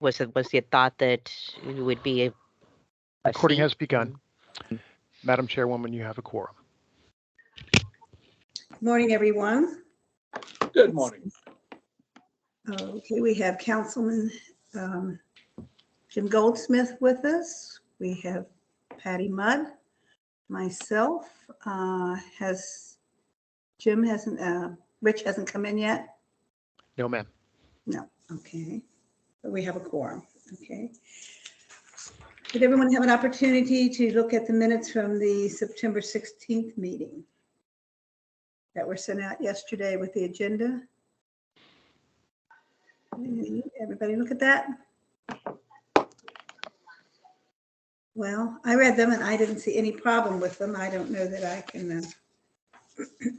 Was it thought that it would be a Recording seat? has begun. Madam Chairwoman, you have a quorum. Good morning, everyone. Good morning. Okay, we have Councilman Jim Goldsmith with us. We have Patty Mudd, myself. Rich hasn't come in yet? No, ma'am. No, okay. But we have a quorum, okay. Did everyone have an opportunity to look at the minutes from the September 16th meeting that were sent out yesterday with the agenda? Everybody look at that? Well, I read them and I didn't see any problem with them. I don't know that I can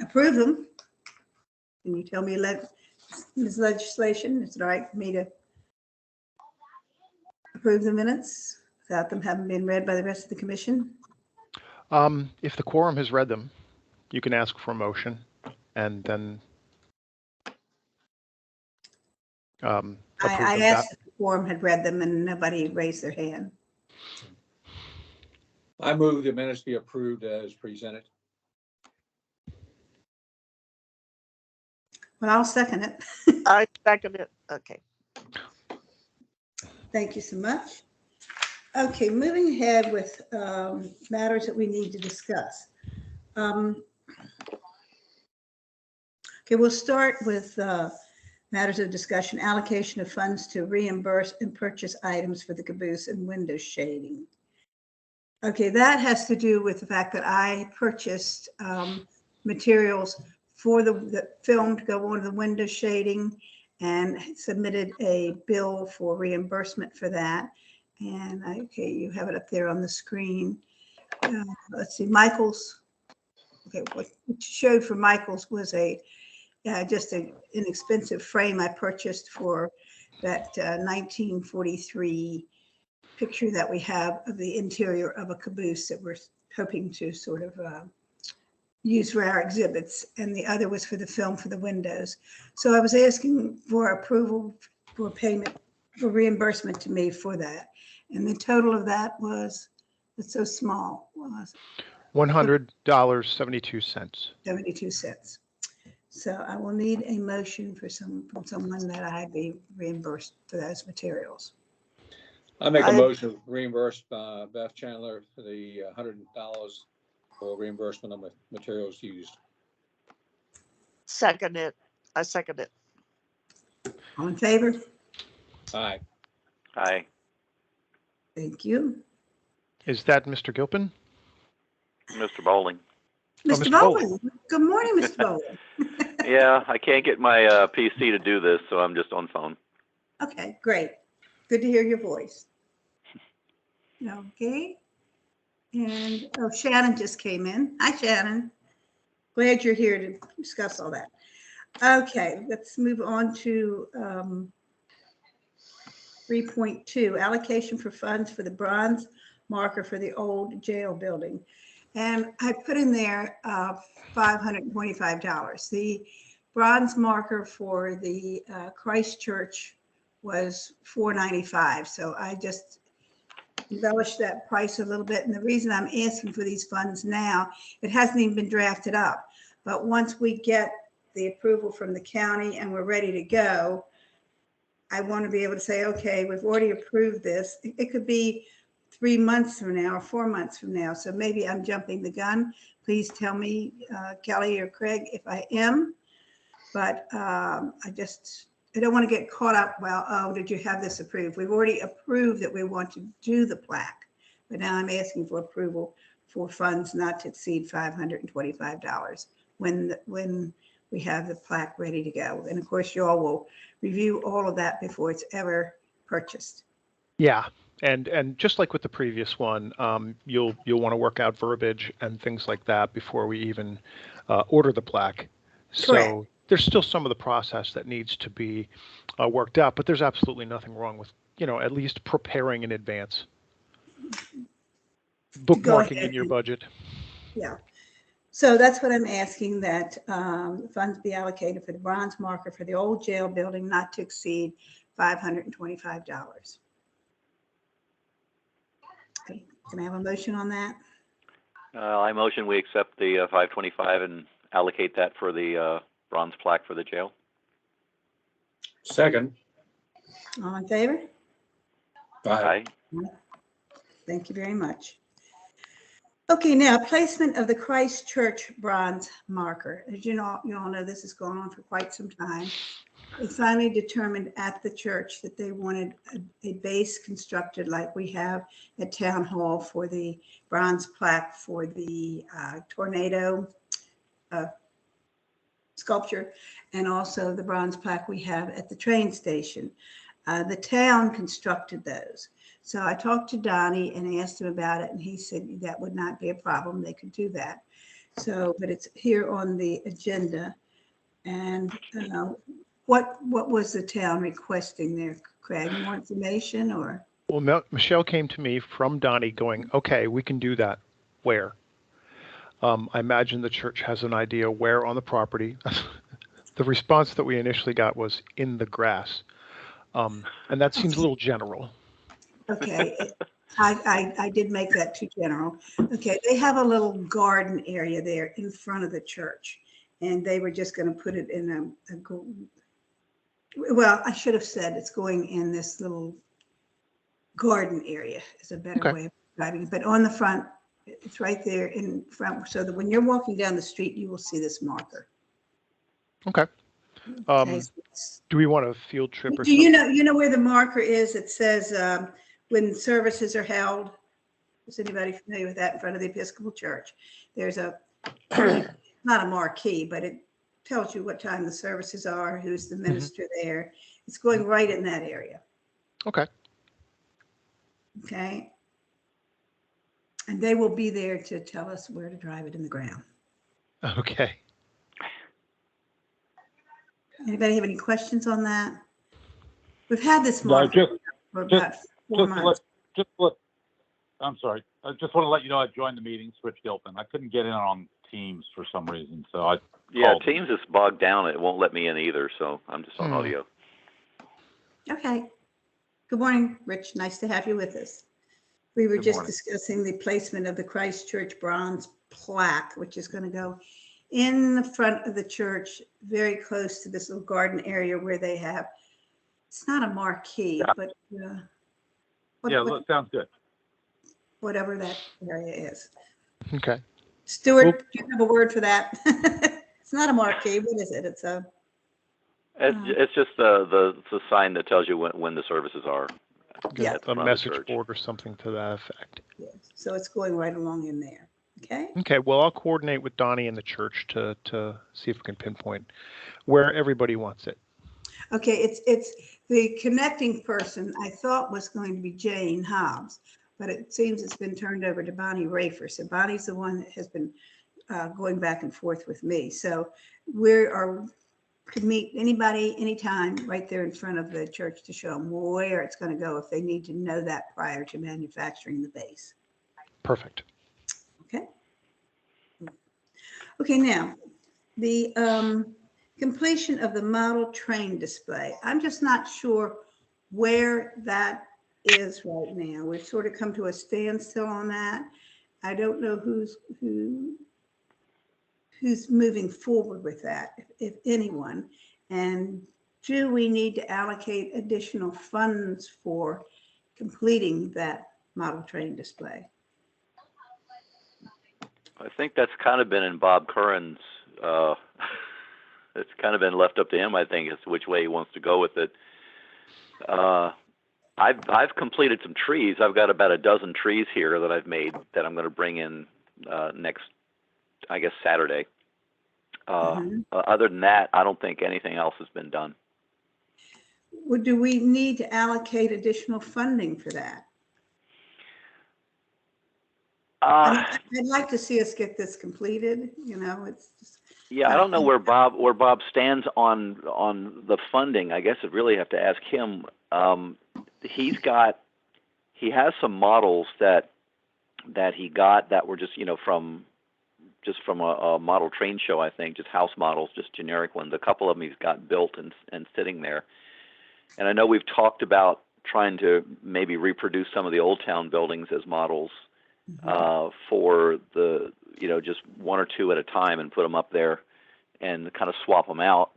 approve them. Can you tell me, Ms. Legislation, is it all right for me to approve the minutes without them having been read by the rest of the commission? If the quorum has read them, you can ask for a motion and then I asked if the quorum had read them and nobody raised their hand. I move the minutes be approved as presented. Well, I'll second it. I second it. Okay. Thank you so much. Okay, moving ahead with matters that we need to discuss. Okay, we'll start with matters of discussion, allocation of funds to reimburse and purchase items for the caboose and window shading. Okay, that has to do with the fact that I purchased materials for the film to go on the window shading and submitted a bill for reimbursement for that. And okay, you have it up there on the screen. Let's see, Michael's. Okay, what it showed for Michael's was just an inexpensive frame I purchased for that 1943 picture that we have of the interior of a caboose that we're hoping to sort of use for our exhibits, and the other was for the film for the windows. So I was asking for approval for payment for reimbursement to me for that. And the total of that was, it's so small, was $100.72. 72 cents. So I will need a motion from someone that I be reimbursed for those materials. I make a motion to reimburse Beth Chandler for the $100 for reimbursement of materials used. Second it. I second it. All in favor? Aye. Aye. Thank you. Is that Mr. Gilpin? Mr. Bowling. Mr. Mr. Bowling. Good morning, Mr. Bowling. Yeah, I can't get my PC to do this, so I'm just on phone. Okay, great. Good to hear your voice. Okay. And oh, Shannon just came in. Hi, Shannon. Glad you're here to discuss all that. Okay, let's move on to 3.2, allocation for funds for the bronze marker for the old jail building. And I put in there $525. The bronze marker for the Christ Church was $495. So I just embellished that price a little bit. And the reason I'm asking for these funds now, it hasn't even been drafted up. But once we get the approval from the county and we're ready to go, I want to be able to say, okay, we've already approved this. It could be 3 months from now or 4 months from now. So maybe I'm jumping the gun. Please tell me, Kelly or Craig, if I am. But I don't want to get caught up. Well, oh, did you have this approved? We've already approved that we want to do the plaque. But now I'm asking for approval for funds not to exceed $525 when we have the plaque ready to go. And of course, you all will review all of that before it's ever purchased. Yeah, and just like with the previous one, you'll want to work out verbiage and things like that before we even order the plaque. Correct. So there's still some of the process that needs to be worked out, but there's absolutely nothing wrong with, at least preparing in advance. Bookmarking in your budget. Yeah. So that's what I'm asking, that funds be allocated for the bronze marker for the old jail building not to exceed $525. Okay, can I have a motion on that? I motion we accept the 525 and allocate that for the bronze plaque for the jail. Second. All in favor? Aye. Aye. Thank you very much. Okay, now placement of the Christ Church bronze marker. As you all know, this has gone on for quite some time. They finally determined at the church that they wanted a base constructed like we have at Town Hall for the bronze plaque for the tornado sculpture, and also the bronze plaque we have at the train station. The town constructed those. So I talked to Donnie and asked him about it, and he said that would not be a problem. They could do that. So, but it's here on the agenda. And what was the town requesting there, Craig? More information or? Well, Michelle came to me from Donnie going, okay, we can do that. Where? I imagine the church has an idea where on the property. The response that we initially got was in the grass. And that seems a little general. Okay, I did make that too general. Okay, they have a little garden area there in front of the church, and they were just going to put it in well, I should have said it's going in this little garden area is a better way of describing it. But on the front, it's right there in front, so that when you're walking down the street, you will see this marker. Okay. Okay, Do we want a field trip or do something? you know where the marker is? It says when services are held. Is anybody familiar with that in front of the Episcopal Church? There's not a marquee, but it tells you what time the services are, who's the minister there. It's going right in that area. Okay. Okay. And they will be there to tell us where to drive it in the ground. Okay. Anybody have any questions on that? We've had this marker for about 4 months. I'm sorry. I just want to let you know I joined the meeting, Rich Gilpin. I couldn't get in on Teams for some reason, so I called. Teams is bogged down. It won't let me in either, so I'm just on audio. Okay. Good morning, Rich. Nice to have you with us. We were just morning. discussing the placement of the Christ Church bronze plaque, which is going to go in the front of the church, very close to this little garden area where they have, it's not a marquee, but Sounds good. whatever that area is. Okay. Stuart, do you have a word for that? It's not a marquee. What is it? It's a. It's just the sign that tells you when the services are. Yeah. At the A front of the message church. board or something to that effect. Yes. So it's going right along in there. Okay. Okay. Well, I'll coordinate with Donnie and the church to see if we can pinpoint where everybody wants it. Okay. It's the connecting person I thought was going to be Jane Hobbs, but it seems it's been turned over to Bonnie Rafer. So Bonnie's the one that has been going back and forth with me. So could meet anybody, anytime, right there in front of the church to show them where it's going to go if they need to know that prior to manufacturing the base. Perfect. Okay. Okay, now, the completion of the model train display. I'm just not sure where that is right now. We've sort of come to a standstill on that. I don't know who's moving forward with that, if anyone, and do we need to allocate additional funds for completing that model train display? I think that's kind of been in Bob Curran's, it's kind of been left up to him, I think, as to which way he wants to go with it. I've completed some trees. I've got about a dozen trees here that I've made that I'm going to bring in next, I guess, Saturday. Other than that, I don't think anything else has been done. Well, do we need to allocate additional funding for that? I'd like to see us get this completed. You know, it's just. Yeah, I don't know where Bob stands on the funding. I guess I'd really have to ask him. He has some models that he got that were just from a model train show, I think, just house models, just generic ones. A couple of them he's got built and sitting there. And I know we've talked about trying to maybe reproduce some of the Old Town buildings as models for the, just one or two at a time and put them up there and kind of swap them out.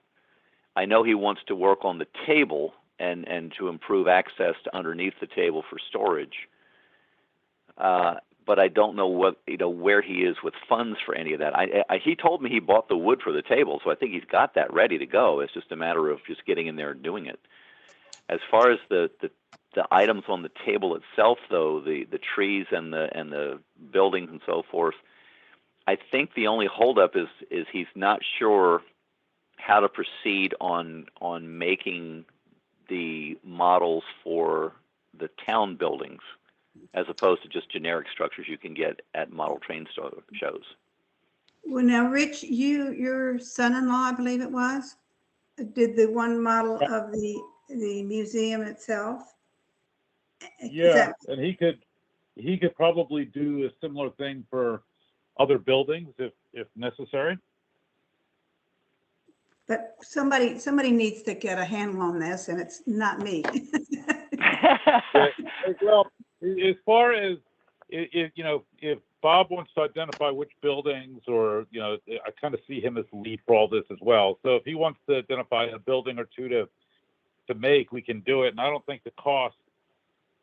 I know he wants to work on the table and to improve access to underneath the table for storage. But I don't know where he is with funds for any of that. He told me he bought the wood for the table, so I think he's got that ready to go. It's just a matter of just getting in there and doing it. As far as the items on the table itself, though, the trees and the buildings and so forth, I think the only holdup is he's not sure how to proceed on making the models for the town buildings, as opposed to just generic structures you can get at model train shows. Well, now, Rich, your son-in-law, I believe it was, did the one model of the museum itself. Yeah, and he could probably do a similar thing for other buildings if necessary. But somebody needs to get a handle on this, and it's not me. Well, as far as if Bob wants to identify which buildings, or I kind of see him as the lead for all this as well. So if he wants to identify a building or two to make, we can do it. And I don't think the cost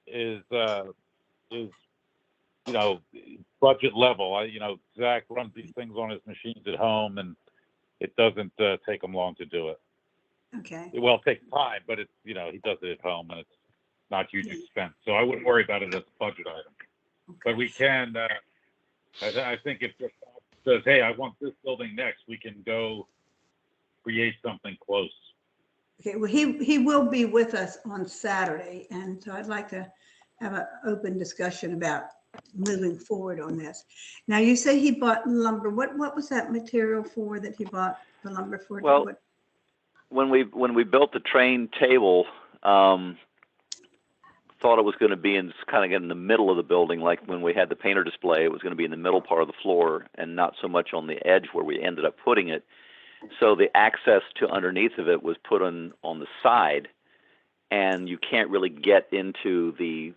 is budget level. Zach runs these things on his machines at home, and it doesn't take him long to do it. Okay. Well, it takes time, but it's he does it at home, and it's not huge expense. So I wouldn't worry about it as a budget item. Okay. But we can. I think if Bob says, "Hey, I want this building next," we can go create something close. Okay. Well, he will be with us on Saturday, and so I'd like to have an open discussion about moving forward on this. Now, you say he bought lumber. What was that material for that he bought the lumber for? Well, when we built the train table, thought it was going to be in the middle of the building, like when we had the painter display, it was going to be in the middle part of the floor and not so much on the edge where we ended up putting it. So the access to underneath of it was put on the side, and you can't really get into the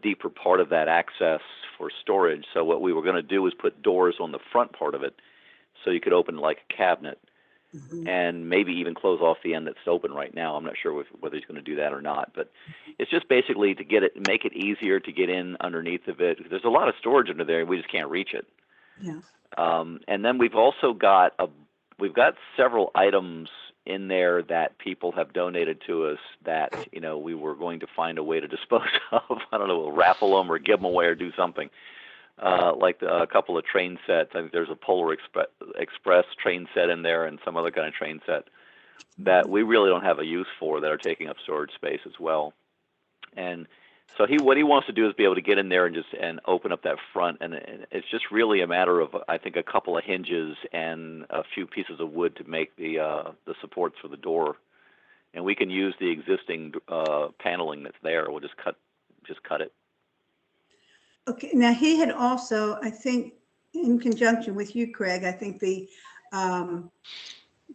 deeper part of that access for storage. So what we were going to do was put doors on the front part of it, so you could open like a cabinet, and maybe even close off the end that's open right now. I'm not sure whether he's going to do that or not, but it's just basically to make it easier to get in underneath of it. There's a lot of storage under there, and we just can't reach it. Yeah. And then we've also got several items in there that people have donated to us that we were going to find a way to dispose of. I don't know, we'll raffle them or give them away or do something. Like a couple of train sets. I think there's a Polar Express train set in there and some other kind of train set that we really don't have a use for, that are taking up storage space as well. And so what he wants to do is be able to get in there and open up that front, and it's just really a matter of, I think, a couple of hinges and a few pieces of wood to make the supports for the door. And we can use the existing paneling that's there. We'll just cut it. Okay. Now, he had also, I think, in conjunction with you, Craig, I think the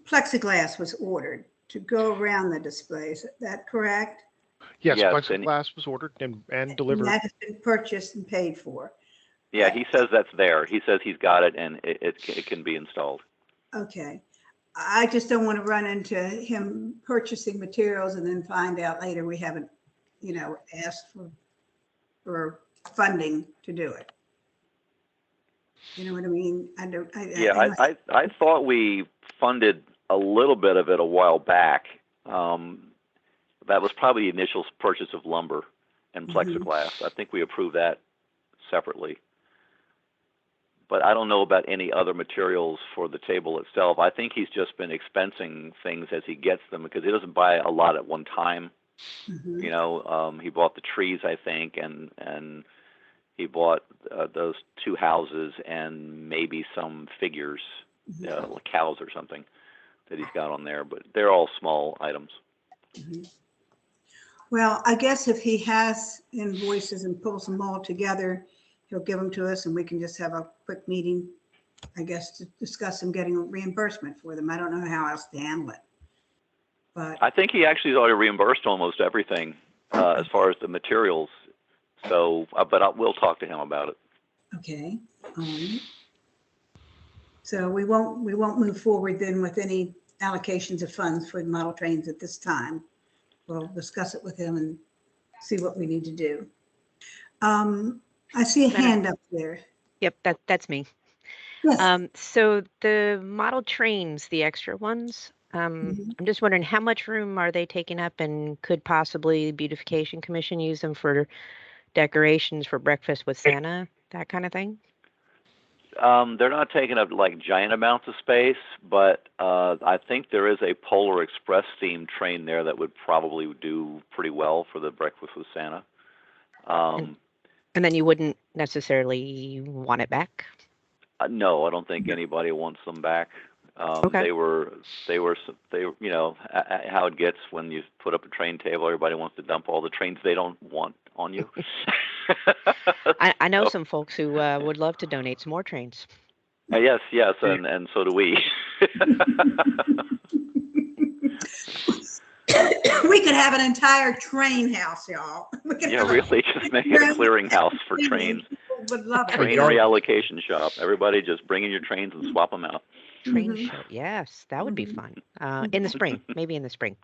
plexiglass was ordered to go around the displays. Is that correct? Yes, Yes, plexiglass was ordered and delivered. And that has been purchased and paid for. Yeah, he says that's there. He says he's got it, and it can be installed. Okay. I just don't want to run into him purchasing materials and then find out later we haven't, asked for funding to do it. You know what I mean? I thought we funded a little bit of it a while back. That was probably the initial purchase of lumber and plexiglass. I think we approved that separately. But I don't know about any other materials for the table itself. I think he's just been expensing things as he gets them, because he doesn't buy a lot at one time. He bought the trees, I think, and he bought those two houses and maybe some figures, like cows or something, that he's got on there. But they're all small items. Well, I guess if he has invoices and pulls them all together, he'll give them to us and we can just have a quick meeting, I guess, to discuss him getting reimbursement for them. I don't know how else to handle it. But, I think he actually has already reimbursed almost everything as far as the materials. So, but we'll talk to him about it. okay, all right. So we won't move forward then with any allocations of funds for the model trains at this time. We'll discuss it with him and see what we need to do. I see a Madam- hand up there. Yep, that's me. Yes. So the model trains, the extra ones, Mhm. I'm just wondering how much room are they taking up, and could possibly the Beautification Commission use them for decorations for breakfast with Santa, that kind of thing? They're not taking up like giant amounts of space, but I think there is a Polar Express themed train there that would probably do pretty well for the breakfast with Santa. And then you wouldn't necessarily want it back? No, I don't think anybody wants them back. Okay. They were, you know, how it gets when you put up a train table. Everybody wants to dump all the trains they don't want on you. I know So, some folks who would love to donate some more trains. yes, and so do we. We could have an entire train house, y'all. We could Yeah, have a- really, just make it a clearinghouse for trains. People would love it. Train yard- reallocation shop. Everybody just bring in your trains and swap them out. Train Mhm. show. Yes, that would be Mhm. fun. In the spring, maybe in the spring.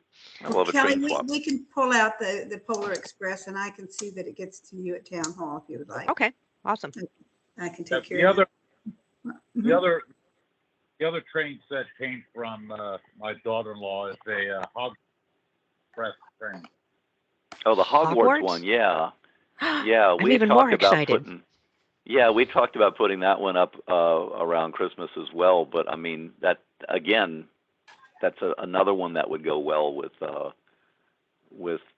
I love a Kelly, train swap. we can pull out the Polar Express and I can see that it gets to you at Town Hall if you would like. Okay, awesome. I can take The care of other, that. the Mhm. other, the other train set came from my daughter-in-law. It's a Hog Express train. Oh, the Hogwarts Hogwarts? one, yeah. Yeah, I'm we even more talked about excited. putting. Yeah, we talked about putting that one up around Christmas as well. But I mean, that again, that's another one that would go well with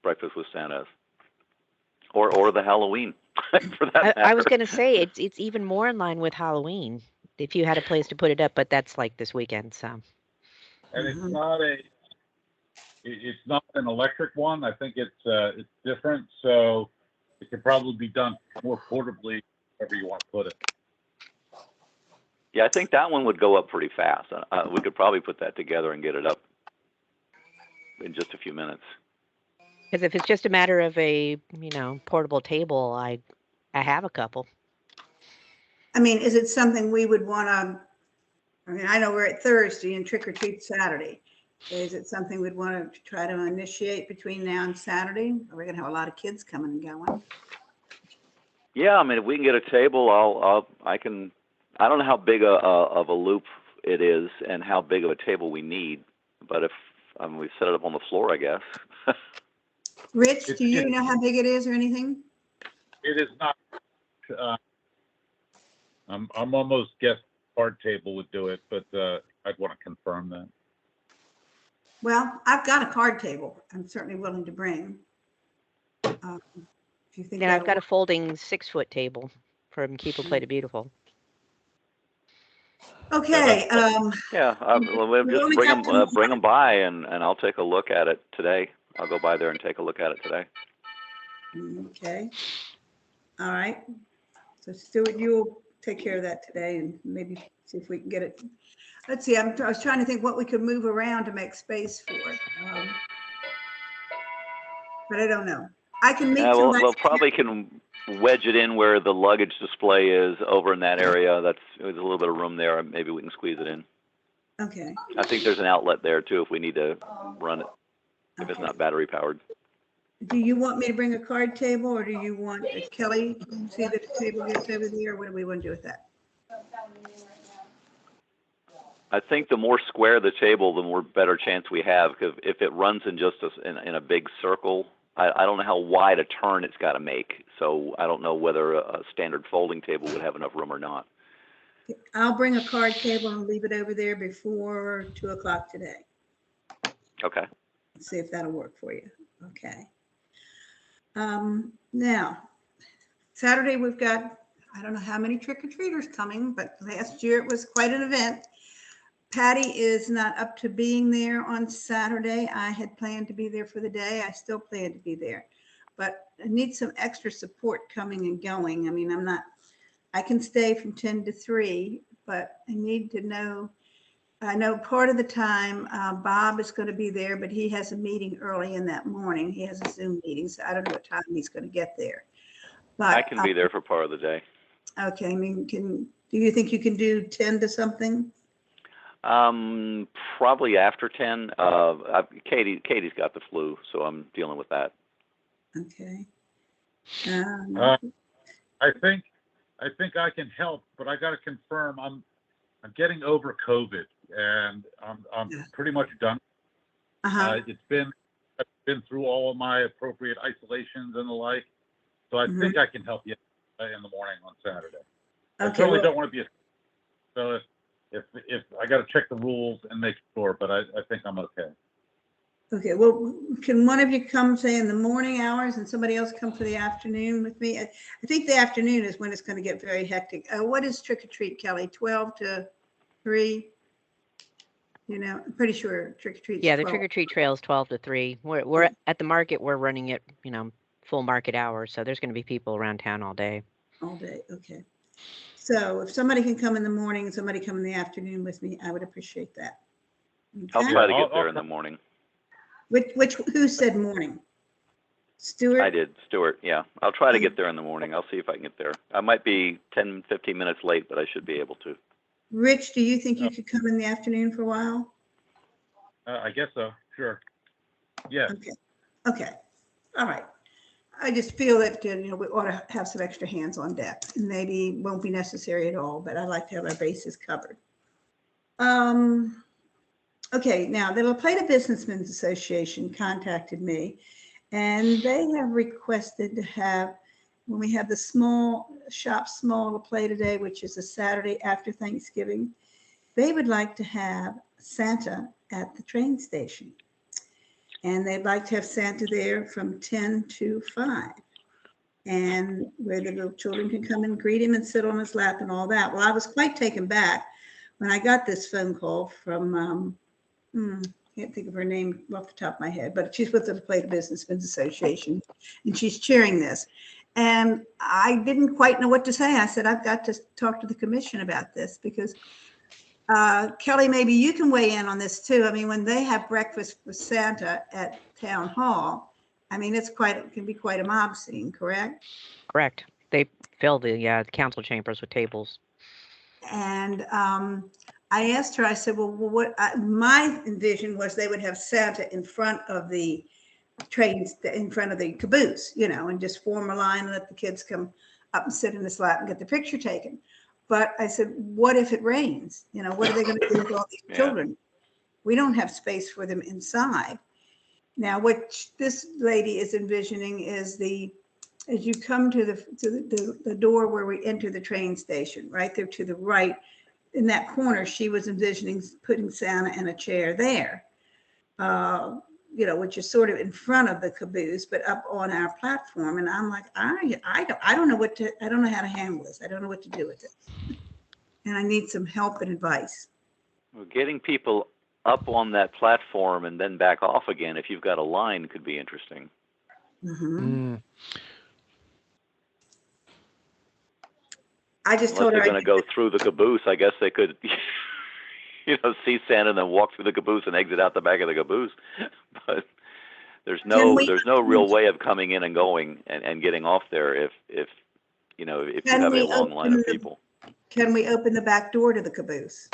Breakfast with Santa, or the Halloween, for that matter. I was going to say it's even more in line with Halloween if you had a place to put it up, but that's like this weekend, so. And it's Mhm. not it's not an electric one. I think it's different, so it could probably be done more portably wherever you want to put it. Yeah, I think that one would go up pretty fast. We could probably put that together and get it up in just a few minutes. Because if it's just a matter of a, portable table, I have a couple. I mean, is it something we would want to, I mean, I know we're at Thursday and trick or treat Saturday. Is it something we'd want to try to initiate between now and Saturday? We're going to have a lot of kids coming and going. Yeah, I mean, if we can get a table, I can. I don't know how big of a loop it is and how big of a table we need, but if we set it up on the floor, I guess. Rich, do you know how big it is or anything? It is not. I'm almost guess card table would do it, but I'd want to confirm that. Well, I've got a card table. I'm certainly willing to bring. If you think And I've that'll got a work. folding 6-foot table from Keep a Plate of Beautiful. Okay, Yeah, we'll we just only bring got them tomorrow. by, and I'll take a look at it today. I'll go by there and take a look at it today. Okay. All right. So Stuart, you'll take care of that today and maybe see if we can get it. Let's see, I was trying to think what we could move around to make space for it. But I don't know. I can meet somebody. We'll probably can wedge it in where the luggage display is over in that area. There's a little bit of room there. Maybe we can squeeze it in. Okay. I think there's an outlet there too if we need to run it, if it's Okay. not battery powered. Do you want me to bring a card table or do you want Kelly to see that the table gets over there? What do we want to do with that? I think the more square the table, the more better chance we have. Because if it runs in just in a big circle, I don't know how wide a turn it's got to make. So I don't know whether a standard folding table would have enough room or not. I'll bring a card table and leave it over there before 2 o'clock today. Okay. Let's see if that'll work for you. Okay. Now, Saturday we've got, I don't know how many trick-or-treaters coming, but last year it was quite an event. Patty is not up to being there on Saturday. I had planned to be there for the day. I still plan to be there, but I need some extra support coming and going. I mean, I can stay from 10 to 3, but I need to know I know part of the time Bob is going to be there, but he has a meeting early in that morning. He has a Zoom meeting, so I don't know what time he's going to get there. But I can be there for part of the day. okay, I mean, do you think you can do 10 to something? Probably after 10. Katie's got the flu, so I'm dealing with that. Okay. I think I can help, but I got to confirm I'm getting over COVID, and I'm Yeah. pretty much done. Uh-huh. I've been through all of my appropriate isolations and the like, so I Mhm. think I can help you in the morning on Saturday. I Okay. certainly Well, don't want to be so if I got to check the rules and make sure, but I think I'm okay. okay. Well, can one of you come, say, in the morning hours and somebody else come for the afternoon with me? I think the afternoon is when it's going to get very hectic. What is trick or treat, Kelly? 12 to 3? You know, I'm pretty sure trick or treat. Yeah, the trick or treat trail is 12 to 3. We're at the market. We're running it, full market hours. So there's going to be people around town all day. All day. Okay. So if somebody can come in the morning and somebody come in the afternoon with me, I would appreciate that. I'll Okay? try to I'll- get there I'll in the morning. Who said morning? Stuart? I did, Stuart. Yeah, I'll try to get there in the morning. I'll see if I can get there. I might be 10, 15 minutes late, but I should be able to. Rich, do you think you could come in the afternoon for a while? I guess so. Sure. Yeah. Okay. Okay. All right. I just feel that, we ought to have some extra hands on deck. Maybe won't be necessary at all, but I like to have our bases covered. Okay, now the La Plata Businessmen's Association contacted me, and they have requested to have, when we have the small La Plata Day, which is a Saturday after Thanksgiving, they would like to have Santa at the train station. And they'd like to have Santa there from 10 to 5. And where the little children can come and greet him and sit on his lap and all that. Well, I was quite taken back when I got this phone call from, can't think of her name off the top of my head, but she's with the Plata Businessmen's Association, and she's chairing this. And I didn't quite know what to say. I said, I've got to talk to the commission about this because Kelly, maybe you can weigh in on this too. I mean, when they have breakfast with Santa at Town Hall, I mean, it can be quite a mob scene, correct? Correct. They fill the council chambers with tables. And I asked her, I said, well, my envision was they would have Santa in front of the trains, in front of the caboose, and just form a line and let the kids come up and sit in his lap and get the picture taken. But I said, what if it rains? What are they going to do with all these children? We don't have space for them inside. Now, what this lady is envisioning is as you come to the door where we enter the train station, right there to the right, in that corner, she was envisioning putting Santa in a chair there, which is sort of in front of the caboose, but up on our platform. And I'm like, I don't know I don't know how to handle this. I don't know what to do with it. And I need some help and advice. Well, getting people up on that platform and then back off again, if you've got a line, could be interesting. Mm-hmm. I just Unless told her they're going to go through the caboose, I guess they could, see Santa and then walk through the caboose and exit out the back of the caboose. But there's no real way of coming in and going and getting off there if you have a long line of people. Can we open the back door to the caboose?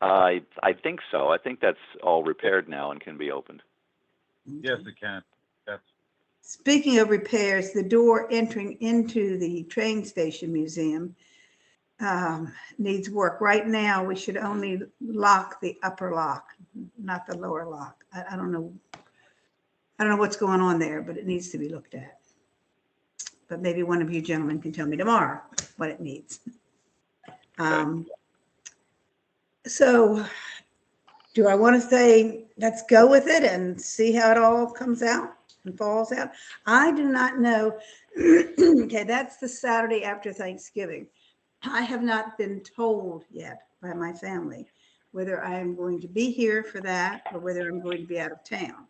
I think so. I think that's all repaired now and can be opened. Yes, it can. That's Speaking of repairs, the door entering into the train station museum needs work. Right now, we should only lock the upper lock, not the lower lock. I don't know. I don't know what's going on there, but it needs to be looked at. But maybe one of you gentlemen can tell me tomorrow what it needs. So do I want to say, let's go with it and see how it all comes out and falls out? I do not know. Okay, that's the Saturday after Thanksgiving. I have not been told yet by my family whether I am going to be here for that or whether I'm going to be out of town.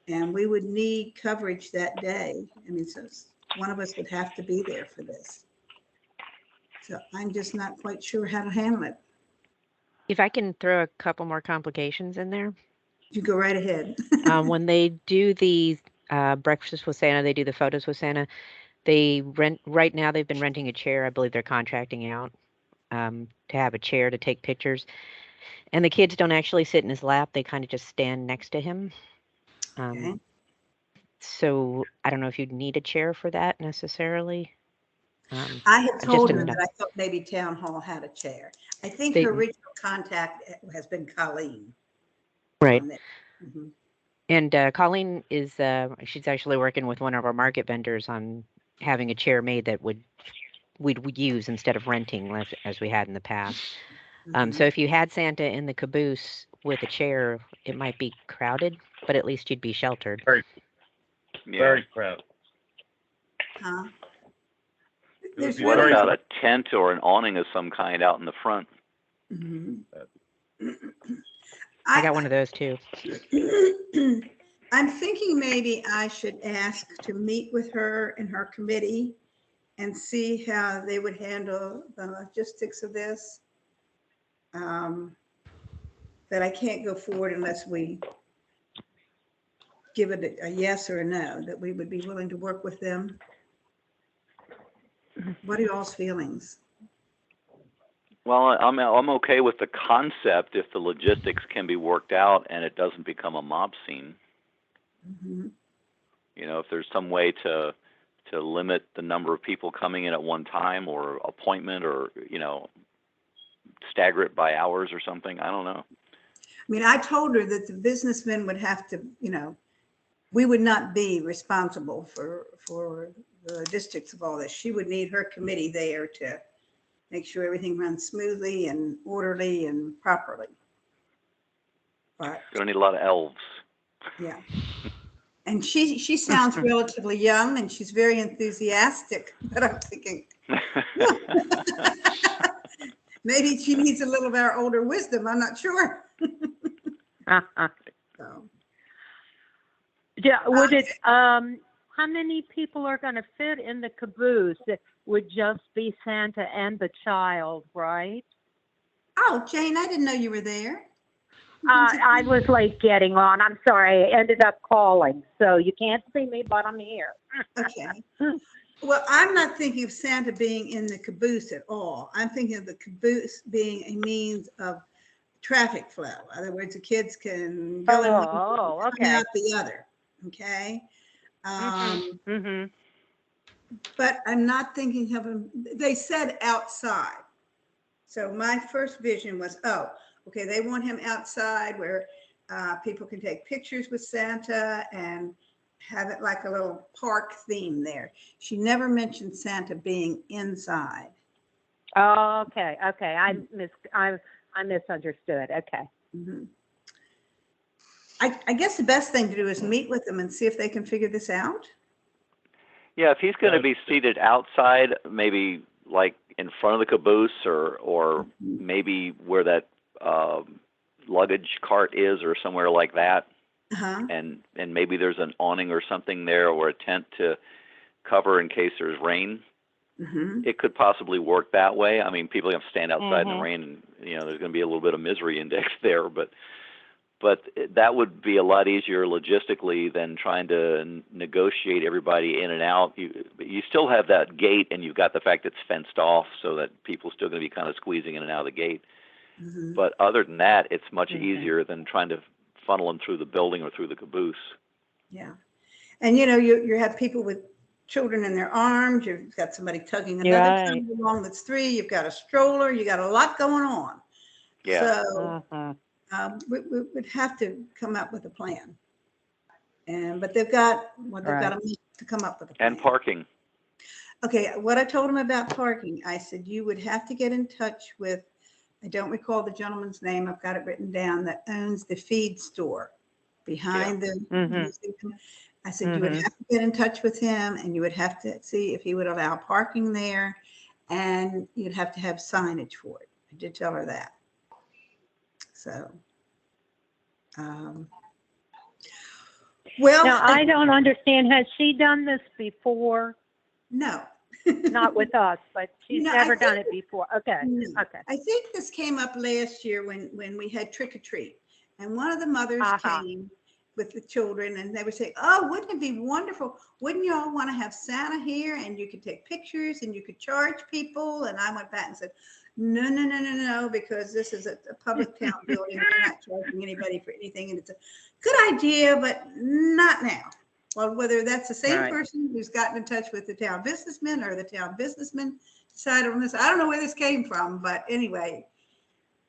And we would need coverage that day. I mean, so one of us would have to be there for this. So I'm just not quite sure how to handle it. If I can throw a couple more complications in there. You go right ahead. When they do the breakfast with Santa, they do the photos with Santa. Right now they've been renting a chair. I believe they're contracting out to have a chair to take pictures. And the kids don't actually sit in his lap. They kind of just stand next to him. Okay. So I don't know if you'd need a chair for that necessarily. I had told her enough. that I thought maybe Town Hall had a chair. I think They- her original contact has been Colleen. Right. on that. Mhm. And Colleen is she's actually working with one of our market vendors on having a chair made that we'd use instead of renting as we had in the past. So if you had Santa in the caboose with a chair, it might be crowded, but at least you'd be sheltered. Yeah. Very crowded. Huh? would There's be What really- very- about a tent or an awning of some kind out in the front? Mhm. I got one of those too. I'm thinking maybe I should ask to meet with her and her committee and see how they would handle the logistics of this. That I can't go forward unless we give it a yes or a no, that we would be willing to work with them. What are y'all's feelings? Well, I'm okay with the concept if the logistics can be worked out and it doesn't become a mob scene. Mhm. You know, if there's some way to limit the number of people coming in at one time or appointment or, you know, stagger it by hours or something. I don't know. I mean, I told her that the businessmen would have to, we would not be responsible for the logistics of all this. She would need her committee there to make sure everything runs smoothly and orderly and properly. But Gonna need a lot of elves. yeah. And she sounds relatively young and she's very enthusiastic, but I'm thinking maybe she needs a little of our older wisdom. I'm not sure. So, Yeah, would it, how many people are going to fit in the caboose? It would just be Santa and the child, right? oh, Jane, I didn't know you were there. I was late getting on. I'm sorry. I ended up calling. So you can't see me, but I'm here. Okay. Well, I'm not thinking of Santa being in the caboose at all. I'm thinking of the caboose being a means of traffic flow. In other words, the kids can go in one, Oh, come okay. out the other. Okay. Mm-hmm. But I'm not thinking of them. They said outside. So my first vision was, oh, okay, they want him outside where people can take pictures with Santa and have it like a little park theme there. She never mentioned Santa being inside. Oh, okay. Okay. I misunderstood. Okay. Mhm. I guess the best thing to do is meet with them and see if they can figure this out. Yeah, if he's going to be seated outside, maybe like in front of the caboose or maybe where that luggage cart is or somewhere like that, Uh-huh. and maybe there's an awning or something there or a tent to cover in case there's rain. Mm-hmm. It could possibly work that way. I mean, people have to stand outside in the Mhm. rain, and there's going to be a little bit of misery index there, but that would be a lot easier logistically than trying to negotiate everybody in and out. You still have that gate, and you've got the fact it's fenced off, so that people are still going to be kind of squeezing in and out of the gate. Mm-hmm. But other than that, it's much Okay. easier than trying to funnel them through the building or through the caboose. Yeah. And you have people with children in their arms. You've got somebody tugging another Right. child along that's 3. You've got a stroller. You got a lot going on. Yeah. So we would have to come up with a plan. But they've got a month to come up with a plan. And parking. Okay, what I told them about parking, I said you would have to get in touch with, I don't recall the gentleman's name, I've got it written down, that owns the feed store behind the museum. I said you would have to get in touch with him and you would have to see if he would allow parking there, and you'd have to have signage for it. I did tell her that. So, well, Now, I don't understand. Has she done this before? no, Not with us, but she's No, I never done think- it before. Okay, No. okay. I think this came up last year when we had trick or treat. And one of the mothers Uh-huh. came with the children and they were saying, oh, wouldn't it be wonderful? Wouldn't you all want to have Santa here and you could take pictures and you could charge people? And I went back and said, no, because this is a public town building. We're not charging anybody for anything. And it's a good idea, but not now. Well, whether that's the same Right. person who's gotten in touch with the town businessman or the town businessman decided on this. I don't know where this came from, but anyway.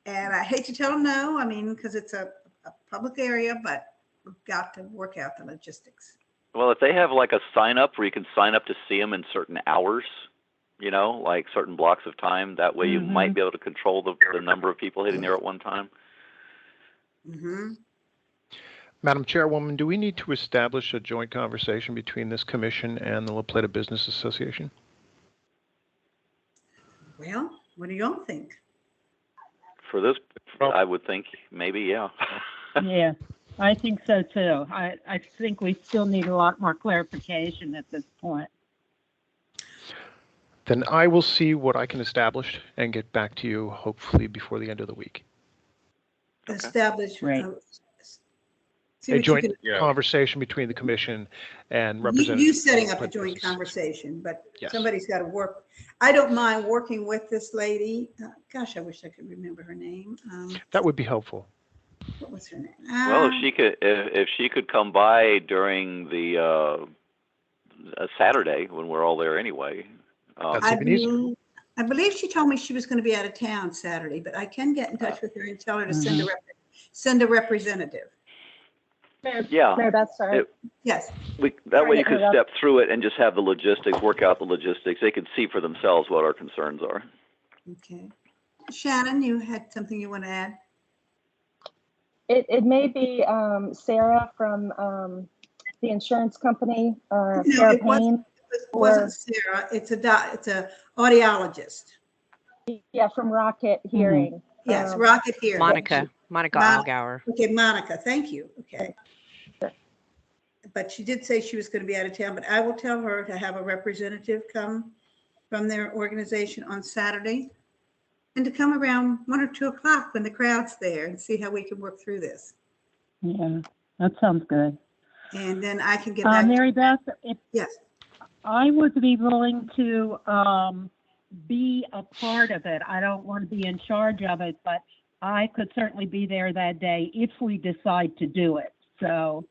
And I hate to tell them no, I mean, because it's a public area, but we've got to work out the logistics. Well, if they have like a sign up where you can sign up to see them in certain hours, you know, like certain blocks of time, that way you might be able to control the number of people hitting there at one time. Mm-hmm. Madam Chairwoman, do we need to establish a joint conversation between this commission and the La Plata Business Association? Well, what do y'all think? For this, I would think maybe, yeah. Yeah, I think so too. I think we still need a lot more clarification at this point. Then I will see what I can establish and get back to you hopefully before the end of the week. Establish. Right. See A what you joint can, conversation between the commission and you representatives. setting of up a the joint business. conversation, but Yes. somebody's got to work. I don't mind working with this lady. Gosh, I wish I could remember her name. That would be helpful. What was her name? Well, if she could come by during the a Saturday when we're all there anyway. That's I even easier. believe she told me she was going to be out of town Saturday, but I can get in touch with her and tell her to send a representative. Yeah. No, that's all right. Yes. That way you Sorry could to step through it and just have the logistics, work out the logistics. They could see for themselves what our concerns are. Okay. Shannon, you had something you want to add? It may be Sarah from the insurance company, No, Sarah it wasn't. Payne. It wasn't Sarah. It's a audiologist. Yeah, from Rocket Hearing. Yes, Rocket here. Monica Allgauer. Okay, Monica, thank you. Okay. But she did say she was going to be out of town, but I will tell her to have a representative come from their organization on Saturday and to come around 1 or 2 o'clock when the crowd's there and see how we can work through this. Yeah, that sounds good. And then I can get back. Mary Beth, if Yes. I would be willing to be a part of it. I don't want to be in charge of it, but I could certainly be there that day if we decide to do it. So,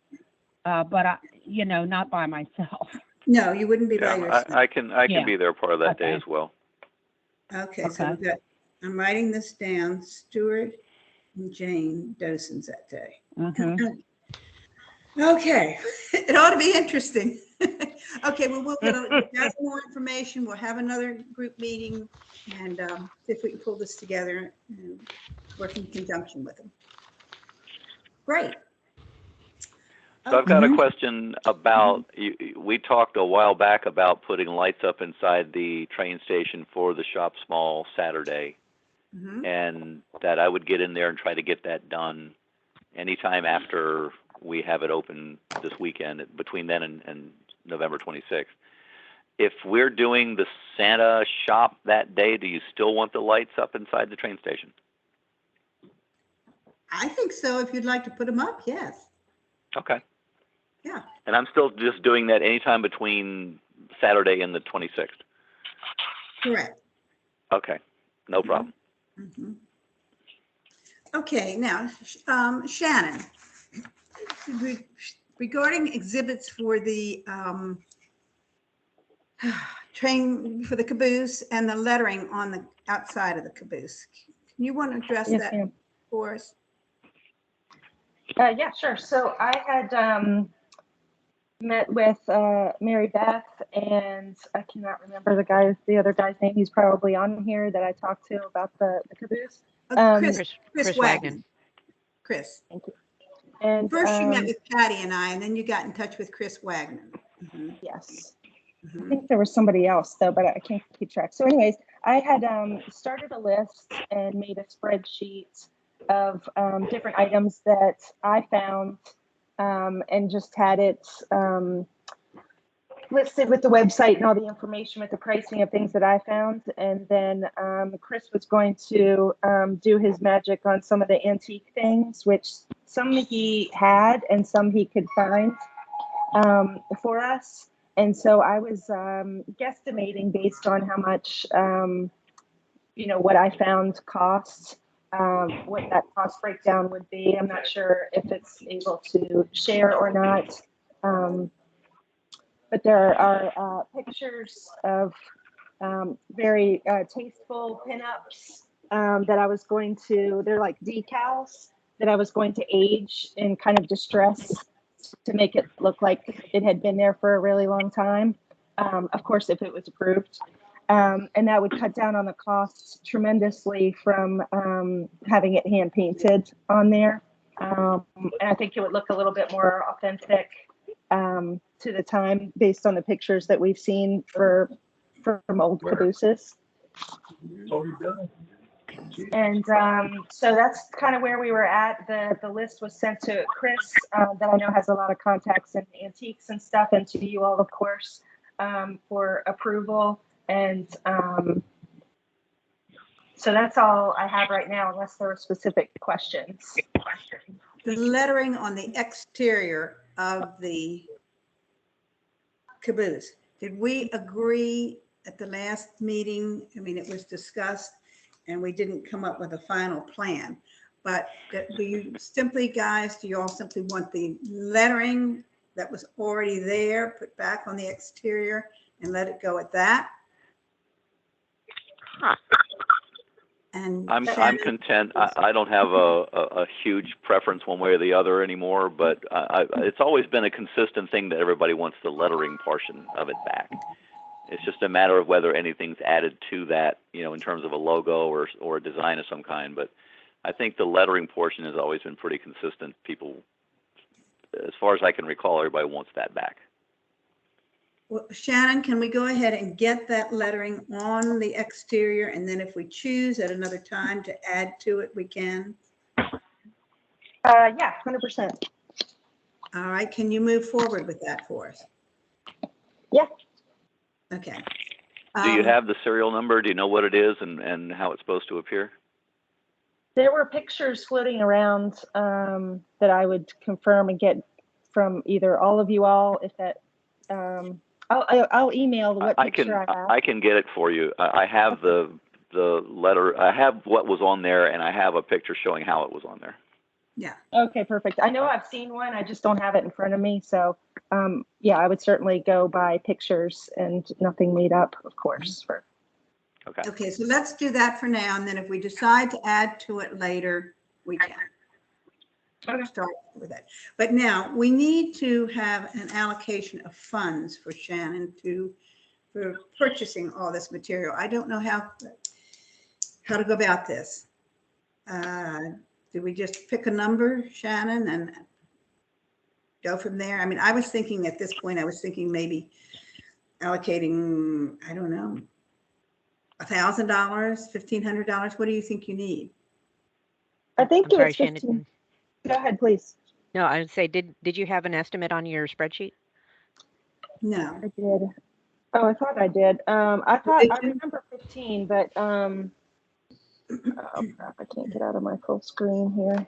but I, not by myself. No, you wouldn't be by Yeah, yourself. I can Yeah. be there part of that day Okay. as well. Okay, so Okay. I'm writing this down. Stuart and Jane Dosens that day. Mhm. Okay, it ought to be interesting. Okay, well, we'll get more information. We'll have another group meeting and see if we can pull this together and work in conjunction with them. Great. So I've got a question about, we talked a while back about putting lights up inside the train station for the Shop Small Saturday, Mhm. and that I would get in there and try to get that done anytime after we have it open this weekend, between then and November 26th. If we're doing the Santa shop that day, do you still want the lights up inside the train station? I think so. If you'd like to put them up, yes. Okay. Yeah. And I'm still just doing that anytime between Saturday and the 26th. Correct. Okay, no problem. Mhm. Okay, now, Shannon, regarding exhibits for the train, for the caboose and the lettering on the outside of the caboose, can you want to address Yes, that ma'am. for us? Yeah, sure. So I had met with Mary Beth, and I cannot remember the other guy's name. He's probably on here that I talked to about the caboose. Chris Wagner. Chris. Thank you. And First you met with Patty and I, and then you got in touch with Chris Wagner. Mhm, yes. I mhm. think there was somebody else though, but I can't keep track. So anyways, I had started a list and made a spreadsheet of different items that I found and just had it listed with the website and all the information with the pricing of things that I found. And then Chris was going to do his magic on some of the antique things, which some he had and some he could find for us. And so I was guesstimating based on how much, what I found cost, what that cost breakdown would be. I'm not sure if it's able to share or not. But there are pictures of very tasteful pinups that I was going to, they're like decals that I was going to age in kind of distress to make it look like it had been there for a really long time. Of course, if it was approved. And that would cut down on the costs tremendously from having it hand painted on there. And I think it would look a little bit more authentic to the time based on the pictures that we've seen from old cabooses. And so that's kind of where we were at. The list was sent to Chris that I know has a lot of contacts in antiques and stuff, and to you all, of course, for approval. And so that's all I have right now, unless there are specific questions. The lettering on the exterior of the caboose, did we agree at the last meeting? I mean, it was discussed and we didn't come up with a final plan, but do you all simply want the lettering that was already there put back on the exterior and let it go at that? And I'm content. I don't have a huge preference one way or the other anymore, but it's always been a consistent thing that everybody wants the lettering portion of it back. It's just a matter of whether anything's added to that, in terms of a logo or a design of some kind. But I think the lettering portion has always been pretty consistent. People, as far as I can recall, everybody wants that back. well, Shannon, can we go ahead and get that lettering on the exterior? And then if we choose at another time to add to it, we can. Yeah, 100%. All right, can you move forward with that for us? Yeah. Okay. Do you have the serial number? Do you know what it is and how it's supposed to appear? There were pictures floating around that I would confirm and get from either all of you all. If that, I'll email what picture I have. I can get it for you. I have the letter. I have what was on there, and I have a picture showing how it was on there. Yeah. Okay, perfect. I know I've seen one. I just don't have it in front of me. So, yeah, I would certainly go by pictures and nothing made up, of course. Okay. Okay, so let's do that for now. And then if we decide to add to it later, we can. Start with it. But now we need to have an allocation of funds for Shannon for purchasing all this material. I don't know how to go about this. Do we just pick a number, Shannon, and go from there? I mean, I was thinking at this point, maybe allocating, I don't know, $1,000, $1,500. What do you think you need? I think I'm sorry, it's 15. Shannon. Go ahead, please. No, I would say, did you have an estimate on your spreadsheet? No. I did. Oh, I thought I did. I remember 15, but oh crap, I can't get out of my full screen here.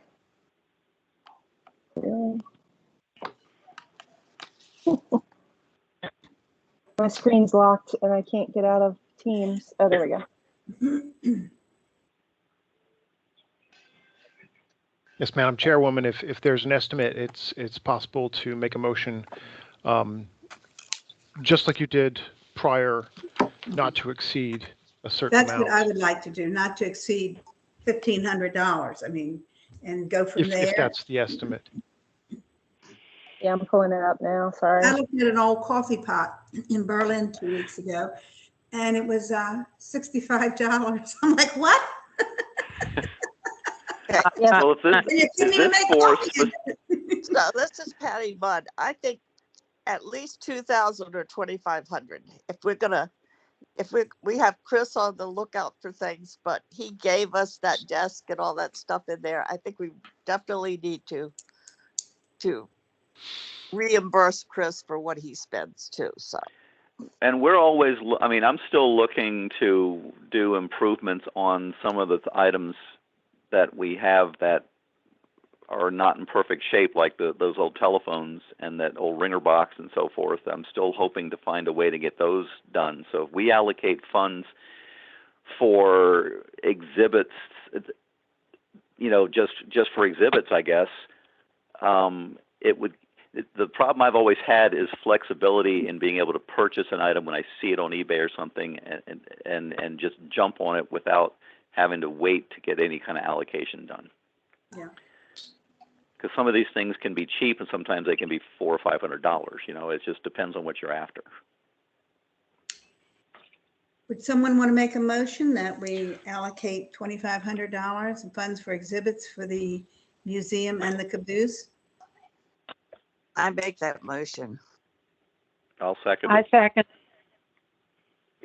Really? My screen's locked and I can't get out of Teams. Oh, there we go. Yes, Madam Chairwoman, if there's an estimate, it's possible to make a motion, just like you did prior, not to exceed a certain That's amount. what I would like to do, not to exceed $1,500. I mean, and go from there. If that's the estimate. Yeah, I'm pulling it up now. Sorry. I looked at an old coffee pot in Berlin 2 weeks ago, and it was $65. I'm like, what? Yeah. Well, And you couldn't even make coffee. So this is Patty Mudd. I think at least 2,000 or 2,500. If we have Chris on the lookout for things, but he gave us that desk and all that stuff in there. I think we definitely need to reimburse Chris for what he spends too, so. And we're always, I mean, I'm still looking to do improvements on some of the items that we have that are not in perfect shape, like those old telephones and that old ringer box and so forth. I'm still hoping to find a way to get those done. So if we allocate funds for exhibits, you know, just for exhibits, I guess, the problem I've always had is flexibility in being able to purchase an item when I see it on eBay or something and just jump on it without having to wait to get any kind of allocation done. Yeah. Because some of these things can be cheap and sometimes they can be $400 or $500. You know, it just depends on what you're after. Would someone want to make a motion that we allocate $2,500 in funds for exhibits for the museum and the caboose? I make that motion. I'll second I it. second.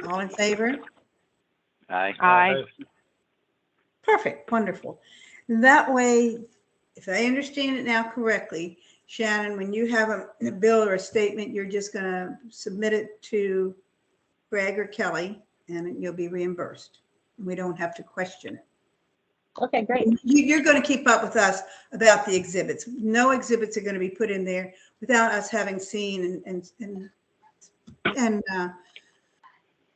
All in favor? Aye. Aye. Perfect, wonderful. That way, if I understand it now correctly, Shannon, when you have a bill or a statement, you're just going to submit it to Greg or Kelly and you'll be reimbursed. We don't have to question it. Okay, great. You're going to keep up with us about the exhibits. No exhibits are going to be put in there without us having seen and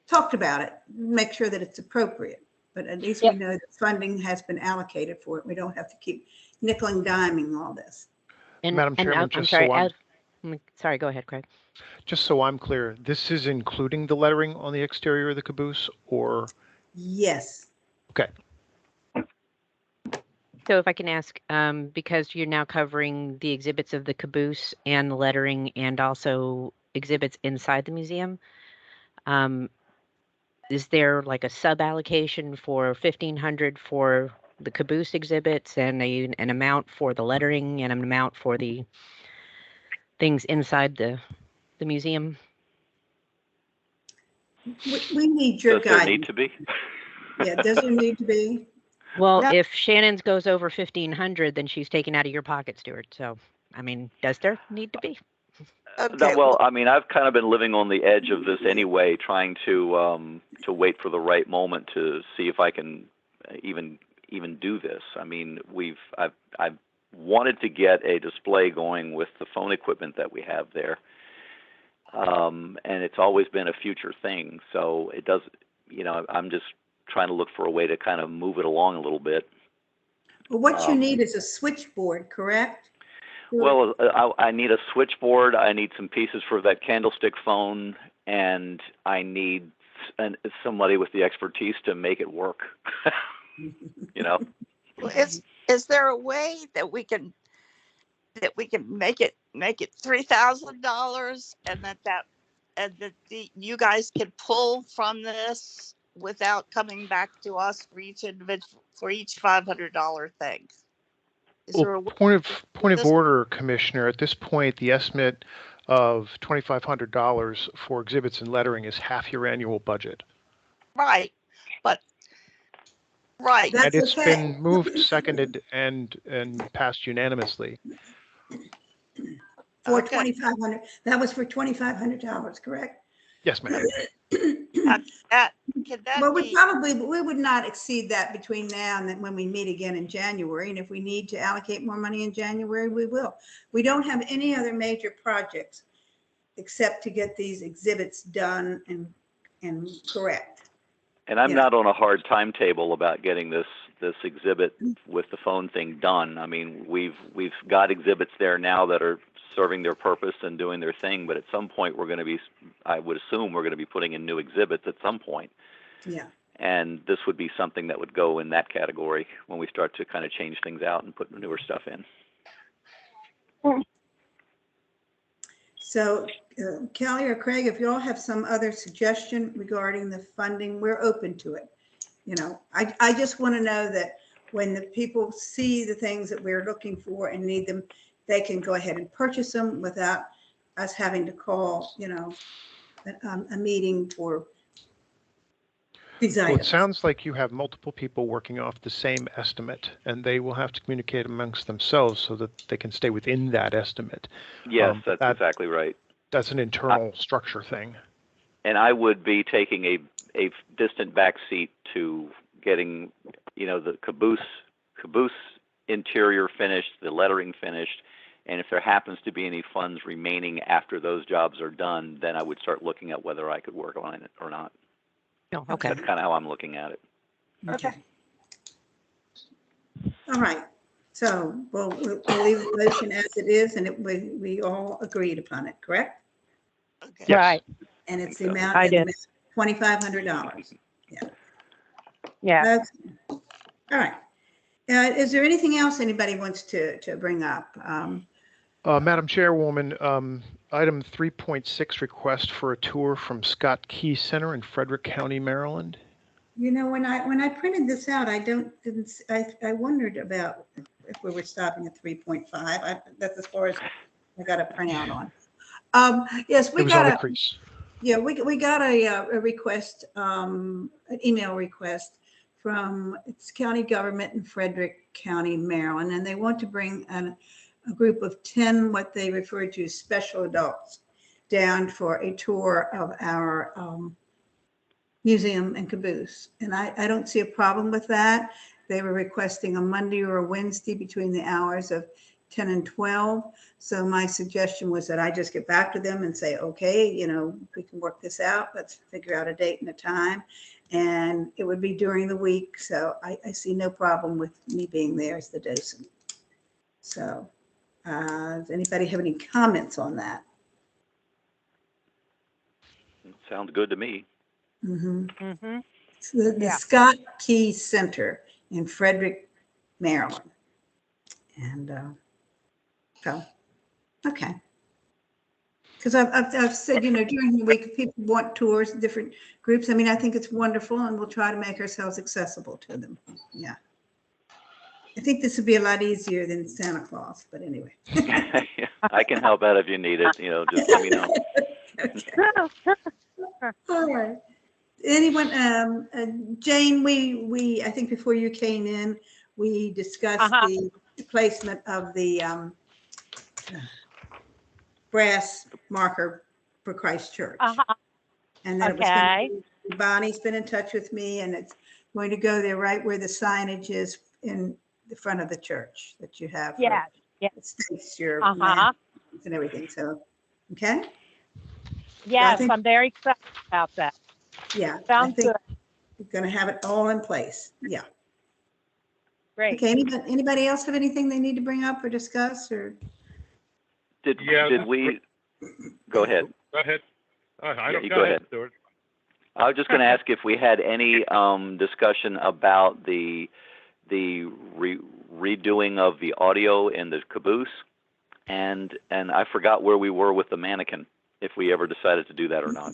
talked about it. Make sure that it's appropriate. But at least we know that funding has been allocated for it. We don't have to keep nickel and diming all this. And, Madam Chairman, I'm just sorry, so I'm, sorry, go ahead, Craig. just so I'm clear, this is including the lettering on the exterior of the caboose, or? Yes. Okay. So if I can ask, because you're now covering the exhibits of the caboose and the lettering and also exhibits inside the museum, is there like a sub allocation for $1,500 for the caboose exhibits and an amount for the lettering and an amount for the things inside the museum? We need your Does there guidance. need to be? Yeah, does there need to be? Well, Yep. if Shannon's goes over 1,500, then she's taken out of your pocket, Stuart. So, I mean, does there need to be? Okay, Well, I mean, I've kind of been living on the edge of this anyway, trying to wait for the right moment to see if I can even do this. I mean, I've wanted to get a display going with the phone equipment that we have there, and it's always been a future thing. So it does, you know, I'm just trying to look for a way to kind of move it along a little bit. Well, what you need is a switchboard, correct? Well, I need a switchboard. I need some pieces for that candlestick phone, and I need somebody with the expertise to make it work. You know. is there a way that we can make it $3,000 and that you guys can pull from this without coming back to us for each $500 thing? Is there a Well, way point of this- order, Commissioner. At this point, the estimate of $2,500 for exhibits and lettering is half your annual budget. Right, but right. That's And it's okay. been moved, seconded, and passed unanimously. For Okay. $2,500. That was for $2,500, correct? Yes, ma'am. Can that Well, be? we would not exceed that between now and then when we meet again in January. And if we need to allocate more money in January, we will. We don't have any other major projects except to get these exhibits done and correct. And I'm Yeah. not on a hard timetable about getting this exhibit with the phone thing done. I mean, we've got exhibits there now that are serving their purpose and doing their thing, but at some point I would assume we're going to be putting in new exhibits at some point. Yeah. And this would be something that would go in that category when we start to kind of change things out and put newer stuff in. So Kelly or Craig, if you all have some other suggestion regarding the funding, we're open to it. You know, I just want to know that when the people see the things that we're looking for and need them, they can go ahead and purchase them without us having to call, you know, a meeting for. these Well, it items. sounds like you have multiple people working off the same estimate, and they will have to communicate amongst themselves so that they can stay within that estimate. Yes, But that's exactly right. that's an internal structure thing. And I would be taking a distant backseat to getting, the caboose interior finished, the lettering finished, and if there happens to be any funds remaining after those jobs are done, then I would start looking at whether I could work on it or not. Oh, okay. That's kind of how I'm looking at it. Okay. All right. So we'll leave the motion as it is, and we all agreed upon it, correct? Okay. Yes. Right. And it's the think so. amount, I and the did. amount $2,500. Yeah. Okay. All right. Is there anything else anybody wants to bring up? Madam Chairwoman, item 3.6, request for a tour from Scott Key Center in Frederick County, Maryland. When I printed this out, I wondered about if we were stopping at 3.5. That's as far as I got a printout on. Yes, we It was on got the a. crease. Yeah, we got a request, an email request from its county government in Frederick County, Maryland, and they want to bring a group of 10, what they refer to as special adults, down for a tour of our museum and caboose. And I don't see a problem with that. They were requesting a Monday or a Wednesday between the hours of 10 and 12. So my suggestion was that I just get back to them and say, okay, we can work this out. Let's figure out a date and a time. And it would be during the week. So I see no problem with me being there as the docent. So does anybody have any comments on that? Sounds good to me. Mm-hmm. Mm-hmm. So the Yeah. Scott Key Center in Frederick, Maryland. And so, okay. Because I've said, during the week, if people want tours, different groups, I think it's wonderful, and we'll try to make ourselves accessible to them. Yeah. I think this would be a lot easier than Santa Claus, but anyway. I can help out if you need it. Just let me know. Okay. All right. Anyone, Jane, we I think before you came in, we discussed the placement of the brass marker for Christ Church. And then it was going to, Bonnie's been in touch with me, and it's going to go there right where the signage is in the front of the church that you have. Yes. It states your land and everything. So, okay. Yes, think- I'm very excited about that. Yeah. Sounds good. We're going to have it all in place. Yeah. Great. Okay. Anybody else have anything they need to bring up or discuss or? Did we? Go ahead. Go ahead. I don't you go go ahead, ahead. Stuart. I was just going to ask if we had any discussion about the redoing of the audio in the caboose, and I forgot where we were with the mannequin, if we ever decided to do that or not.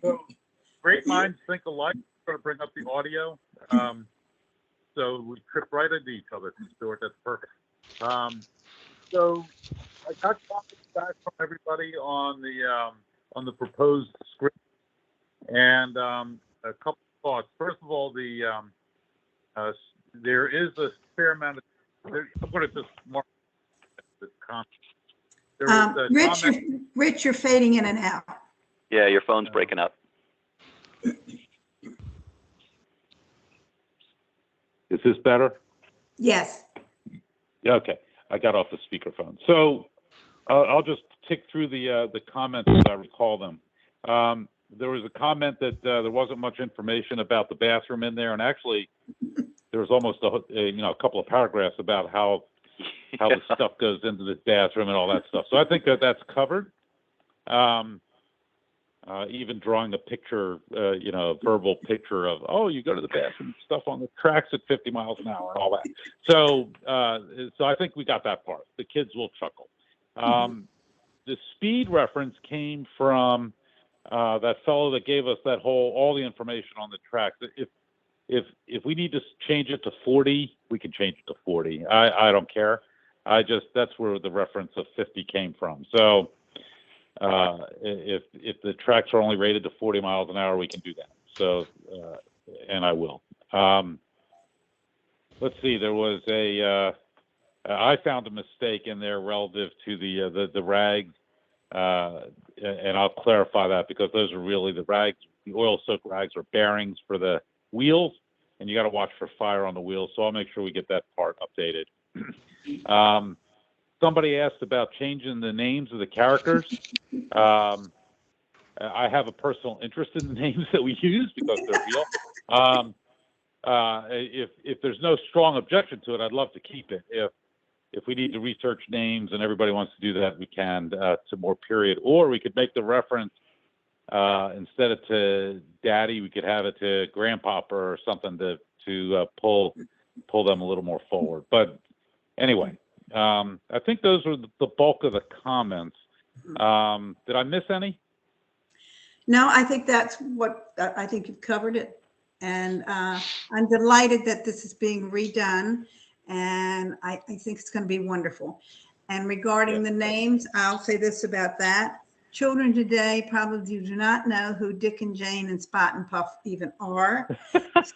So, great minds think alike. We're going to bring up the audio. So we trip right into each other, Stuart. That's perfect. So I got comments back from everybody on the proposed script, and a couple of thoughts. First of all, there is a fair amount of. I'm going to just mark this comment. There was a comment. Rich, you're fading in and out. Yeah, your phone's breaking up. Is this better? Yes. Yeah, okay. I got off the speakerphone. So I'll just tick through the comments as I recall them. There was a comment that there wasn't much information about the bathroom in there, and actually there was almost a couple of paragraphs about how the stuff goes into this bathroom and all that stuff. So I think that's covered. Even drawing a picture, a verbal picture of, you go to the bathroom, stuff on the tracks at 50 miles an hour and all that. So I think we got that part. The kids will chuckle. The speed reference came from that fellow that gave us all the information on the tracks. If we need to change it to 40, we can change it to 40. I don't care. That's where the reference of 50 came from. So if the tracks are only rated to 40 miles an hour, we can do that. So, and I will. Let's see. There was I found a mistake in there relative to the rags, and I'll clarify that because those are really the rags. The oil soaked rags are bearings for the wheels, and you got to watch for fire on the wheels. So I'll make sure we get that part updated. Somebody asked about changing the names of the characters. I have a personal interest in the names that we use because they're real. If there's no strong objection to it, I'd love to keep it. If we need to research names and everybody wants to do that, we can to more period. Or we could make the reference instead of to Daddy, we could have it to Grandpapa or something to pull them a little more forward. But anyway, I think those were the bulk of the comments. Did I miss any? No, I think that's what, I think you've covered it. And I'm delighted that this is being redone. And I think it's going to be wonderful. And regarding the names, I'll say this about that. Children today probably do not know who Dick and Jane and Spot and Puff even are. That's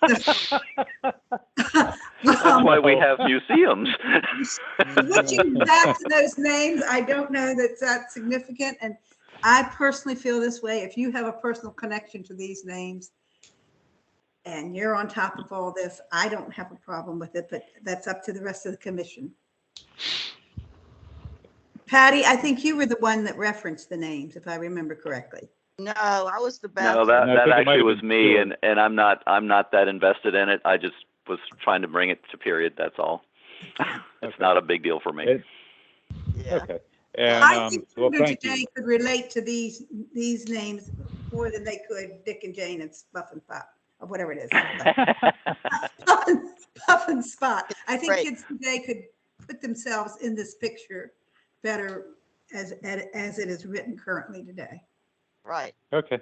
why we have museums. Switching back to those names, I don't know that that's significant. And I personally feel this way. If you have a personal connection to these names and you're on top of all this, I don't have a problem with it, but that's up to the rest of the commission. Patty, I think you were the one that referenced the names, if I remember correctly. No, I was the best. No, that actually was me, George. and I'm not that invested in it. I just was trying to bring it to period. That's all. It's not a big deal for me. Yeah. Okay. And I think well, children thank today you. could relate to these names more than they could Dick and Jane and Puff and Pop, or whatever it is. Puff and Spot. I think Right. kids today could put themselves in this picture better as it is written currently today. Right. Okay.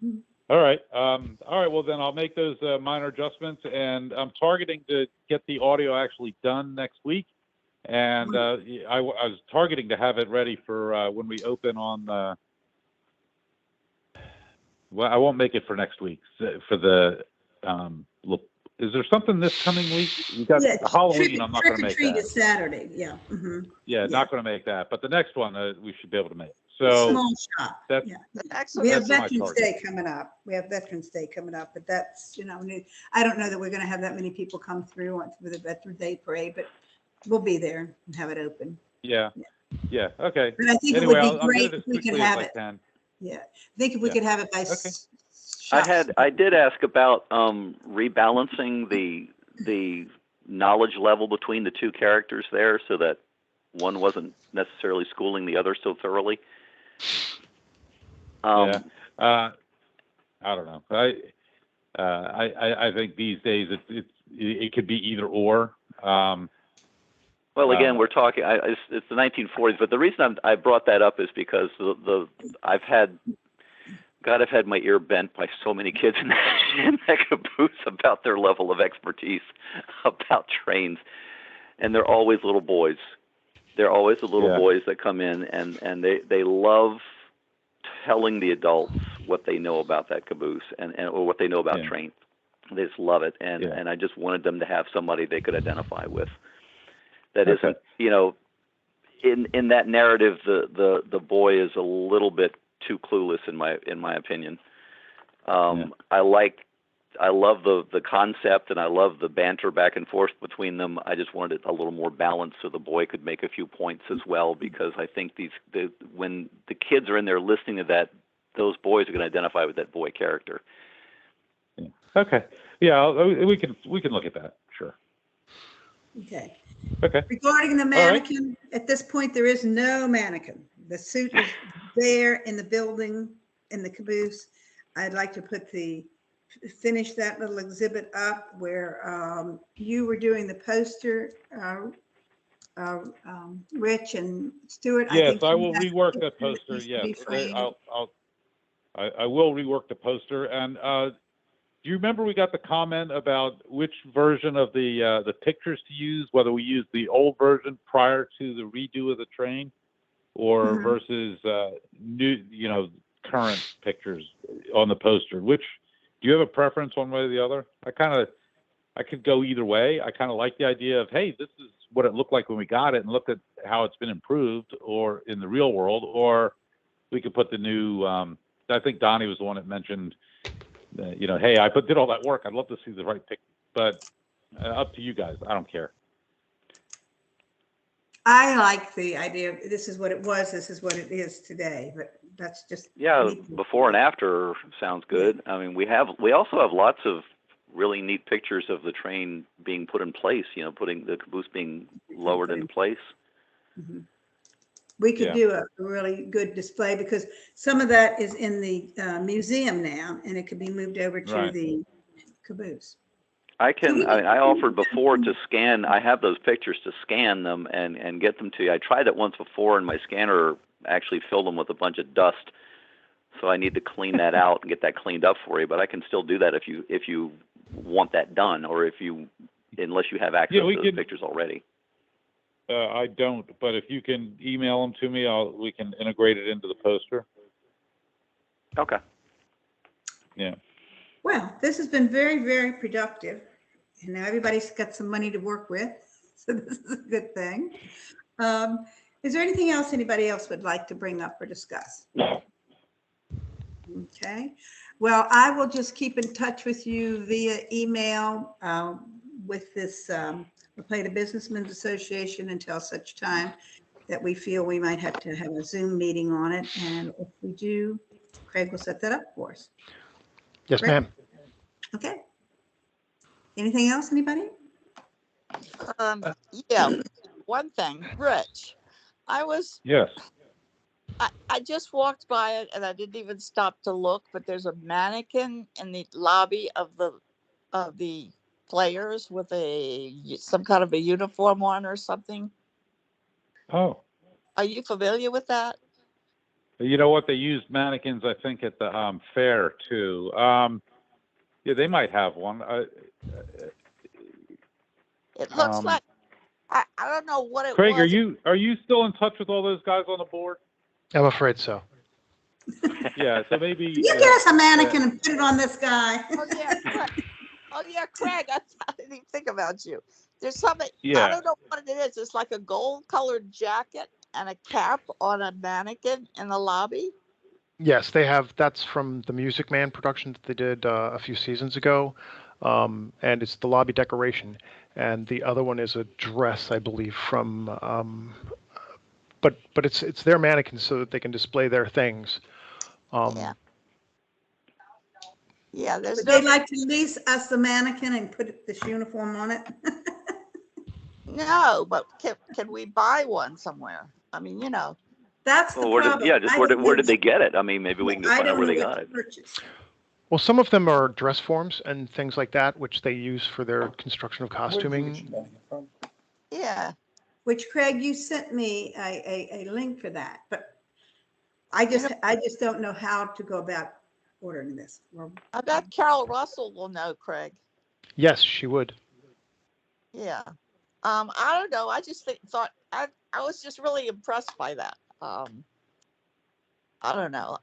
Mhm. All right. All right. Well, then I'll make those minor adjustments, and I'm targeting to get the audio actually done next week. And I was targeting to have it ready for when we open on. Well, I won't make it for next week. For the is there something this coming week? You got Halloween. I'm not going to make Trick or treat that. is Saturday. Yeah. Mhm. Yeah, Yeah. not going to make that. But the next one we should be able to make. So Small shop. that's Yeah. The next We one have is That's my Veterans target. Day coming up. But that's, I don't know that we're going to have that many people come through for the Veterans Day parade, but we'll be there and have it open. Yeah. Okay. But I think Anyway, it would be I'll great get it if as we could quickly as have I it. can. Yeah. I think if we Yeah. could have it by Okay. I did ask about rebalancing the knowledge level between the two characters there, so that one wasn't necessarily schooling the other so thoroughly. Yeah. I don't know. I think these days it could be either or. Well, again, we're talking. It's the 1940s, but the reason I brought that up is because I've had my ear bent by so many kids in that caboose about their level of expertise about trains, and they're always little boys. They're always the little boys that come in, and they love telling the adults what they know about that caboose or what they know about trains. They just love it, and I just wanted them to have somebody they could identify with. That isn't, in that narrative, the boy is a little bit too clueless in my opinion. I love the concept, and I love the banter back and forth between them. I just wanted it a little more balanced so the boy could make a few points as well, because I think when the kids are in there listening to that, those boys are going to identify with that boy character. Yeah. Okay. Yeah, we can look at that. Sure. Okay. Okay. Regarding the mannequin, at this point, there is no mannequin. The suit is there in the building, in the caboose. I'd like to finish that little exhibit up where you were doing the poster, Rich and Stuart. Yes, I will rework that poster. Yes, I will rework the poster. And do you remember we got the comment about which version of the pictures to use, whether we use the old version prior to the redo of the train, or versus new, current pictures on the poster? Which Do you have a preference one way or the other? I could go either way. I kind of like the idea of, hey, this is what it looked like when we got it, and look at how it's been improved, or in the real world, or we could put the new. I think Donnie was the one that mentioned, hey, I did all that work. I'd love to see the right picture, but up to you guys. I don't care. I like the idea of this is what it was, this is what it is today, but that's just. Yeah, before and after sounds good. I mean, we also have lots of really neat pictures of the train being put in place, putting the caboose being lowered into place. Mm-hmm. We could do a really good display, because some of that is in the museum now, and it could be moved over to the caboose. I offered before to scan. I have those pictures to scan them and get them to you. I tried it once before, and my scanner actually filled them with a bunch of dust. So I need to clean that out and get that cleaned up for you. But I can still do that if you want that done, or unless you have access to those pictures already. I don't, but if you can email them to me, we can integrate it into the poster. Okay. Yeah. Well, this has been very, very productive. And now everybody's got some money to work with. So this is a good thing. Is there anything else anybody else would like to bring up or discuss? No. Okay. Well, I will just keep in touch with you via email with this Play the Businessmen's Association until such time that we feel we might have to have a Zoom meeting on it. And if we do, Craig will set that up for us. Yes, ma'am. Okay. Anything else, anybody? Yeah, one thing, Rich. Yes. I just walked by it and I didn't even stop to look, but there's a mannequin in the lobby of the players with some kind of a uniform on or something. Oh. Are you familiar with that? You know what? They used mannequins, I think, at the fair too. Yeah, they might have one. It looks like I don't know what it Craig, was. are you still in touch with all those guys on the board? I'm afraid so. Yeah, so maybe you get us a mannequin and put it on this guy. Oh yeah, Craig. I didn't even think about you. There's something. Yeah. I don't know what it is. It's like a gold-colored jacket and a cap on a mannequin in the lobby. Yes, they have. That's from the Music Man production that they did a few seasons ago, and it's the lobby decoration. And the other one is a dress, I believe, from. But it's their mannequins so that they can display their things. Yeah. Yeah, Would they like to lease us the mannequin and put this uniform on it? No, but can we buy one somewhere? I mean, That's the problem. Where did they get it? I mean, maybe we can just find out where they got it. Well, some of them are dress forms and things like that, which they use for their construction of costuming. Yeah. Which, Craig, you sent me a link for that, but I just don't know how to go about ordering this. I bet Carol Russell will know, Craig. Yes, she would. Yeah. I don't know. I just thought I was just really impressed by that. I don't know.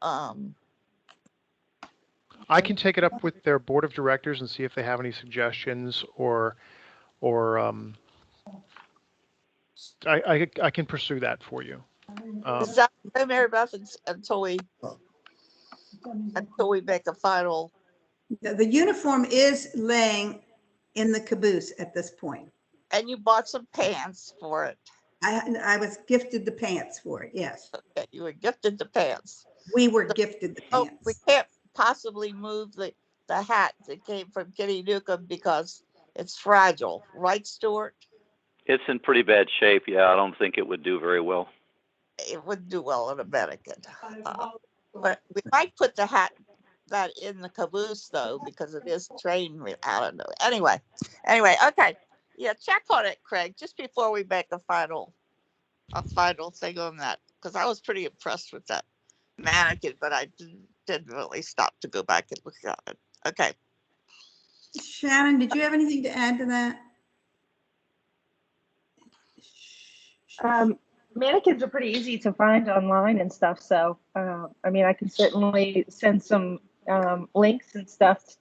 I can take it up with their board of directors and see if they have any suggestions or I can pursue that for you. Is that Mary Beth until we make a final? The uniform is laying in the caboose at this point. And you bought some pants for it. I was gifted the pants for it. Yes. Okay, you were gifted the pants. We were gifted the pants. We can't possibly move the hat that came from Kitty Newcomb because it's fragile, right, Stuart? It's in pretty bad shape. Yeah, I don't think it would do very well. It wouldn't do well in a mannequin. But we might put that in the caboose though, because it is train. I don't know. Anyway, okay. Yeah, check on it, Craig, just before we make a final thing on that, because I was pretty impressed with that mannequin, but I didn't really stop to go back and look at it. Okay. Shannon, did you have anything to add to that? Mannequins are pretty easy to find online and stuff. So, I mean, I can certainly send some links and stuff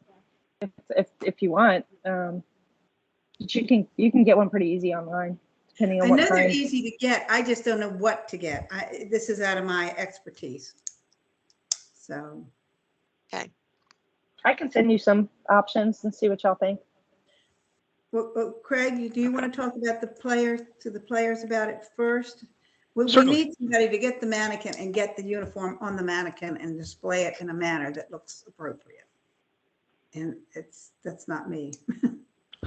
if you want. But you can get one pretty easy online, depending on I what know they're kind. easy to get. I just don't know what to get. This is out of my expertise. So, I can send you some options and see what y'all think. well, Craig, do you want to talk about the players about it first? We Certainly. need somebody to get the mannequin and get the uniform on the mannequin and display it in a manner that looks appropriate. And that's not me.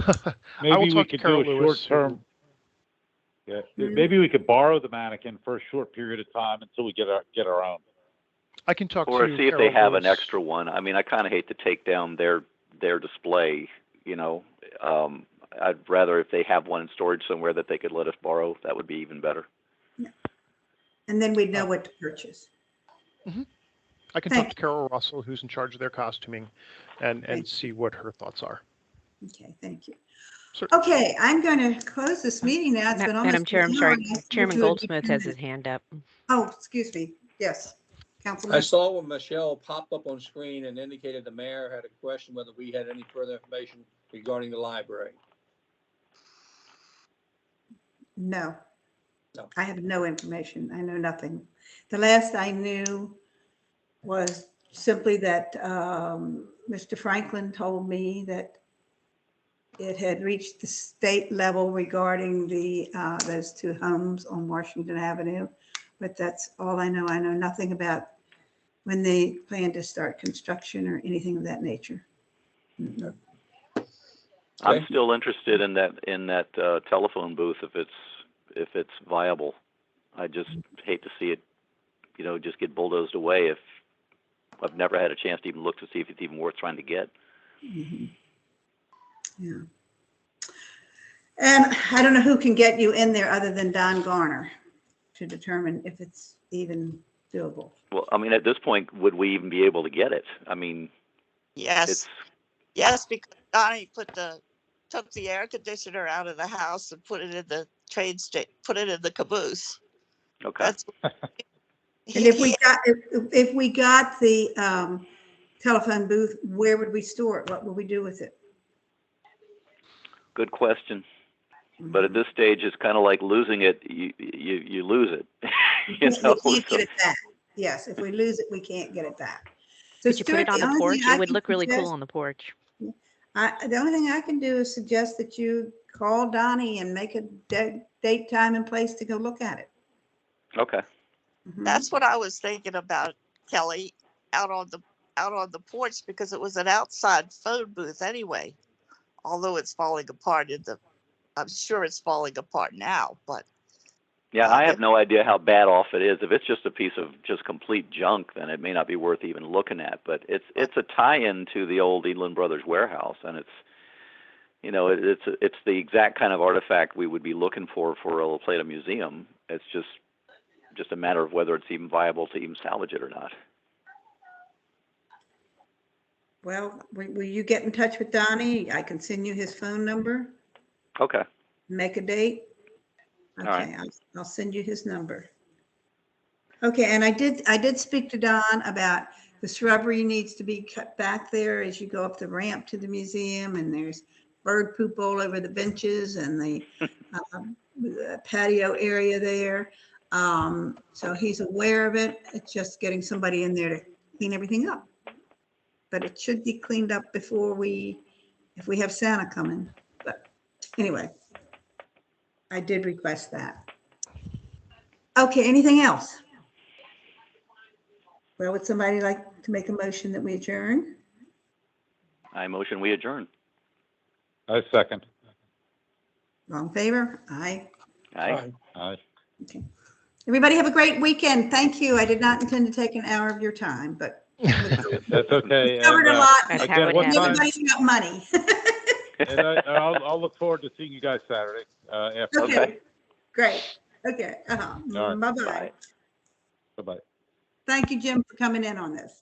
I will Maybe we talk to could Carol do a Lewis, short term. Yeah, maybe we could borrow the mannequin for a short period of time until we get our own. I can talk Or to see if Carol they have Lewis. an extra one. I mean, I kind of hate to take down their display, you know. I'd rather if they have one in storage somewhere that they could let us borrow, that would be even better. And then we'd know what to purchase. I can Thank talk to Carol Russell, who's in charge of their costuming, and Thank see what her thoughts are. Okay, thank you. Certainly. Okay, I'm going to close this meeting now. It's been almost Madam Chair, an I'm hour, sorry. and I still Chairman do it Goldsmith has 10 his hand up. Oh, excuse me. Yes, I Councilman. saw when Michelle popped up on screen and indicated the mayor had a question whether we had any further information regarding the library. No. No. I have no information. I know nothing. The last I knew was simply that Mr. Franklin told me that it had reached the state level regarding those two homes on Washington Avenue. But that's all I know. I know nothing about when they plan to start construction or anything of that nature. Okay. I'm still interested in that telephone booth if it's viable. I just hate to see it, you know, just get bulldozed away. If I've never had a chance to even look to see if it's even worth trying to get. Mm-hmm. Yeah. And I don't know who can get you in there other than Don Garner to determine if it's even doable. Well, I mean, at this point, would we even be able to get it? I mean, Yes, because Donnie took the air conditioner out of the house and put it in the put it in the caboose. okay. That's And if we got the telephone booth, where would we store it? What would we do with it? Good question. But at this stage, it's kind of like losing it. You lose it. We know, can't so- get it back. Yes, if we lose it, we can't get it back. So Could you put it on the porch? It would look really cool on the porch. The only thing I can do is suggest that you call Donnie and make a date, time, and place to go look at it. Okay. Mhm. That's what I was thinking about, Kelly, out on the porch, because it was an outside phone booth anyway. Although it's falling apart I'm sure it's falling apart now, but Yeah, I have no idea how bad off it is. If it's just a piece of just complete junk, then it may not be worth even looking at. But it's a tie-in to the old Edelin Brothers warehouse, and it's, you know, it's the exact kind of artifact we would be looking for a La Plata museum. It's just a matter of whether it's even viable to even salvage it or not. Well, will you get in touch with Donnie? I can send you his phone number. Okay. Make a date. All Okay, right. I'll send you his number. Okay, and I did speak to Don about the shrubbery needs to be cut back there as you go up the ramp to the museum, and there's bird poop all over the benches and the patio area there. So he's aware of it. It's just getting somebody in there to clean everything up. But it should be cleaned up before if we have Santa coming. But anyway, I did request that. Okay, anything else? Well, would somebody like to make a motion that we adjourn? I motion we adjourn. I second. All in favor? Aye. Aye. Aye. Okay. Everybody have a great weekend. Thank you. I did not intend to take an hour of your time, but That's okay. we covered a And, lot. That's again, how it what happens. time? Everybody's got money. And I'll look forward to seeing you guys Saturday. After. Okay, great. Okay, All right. bye-bye. Bye. Bye-bye. Thank you, Jim, for coming in on this.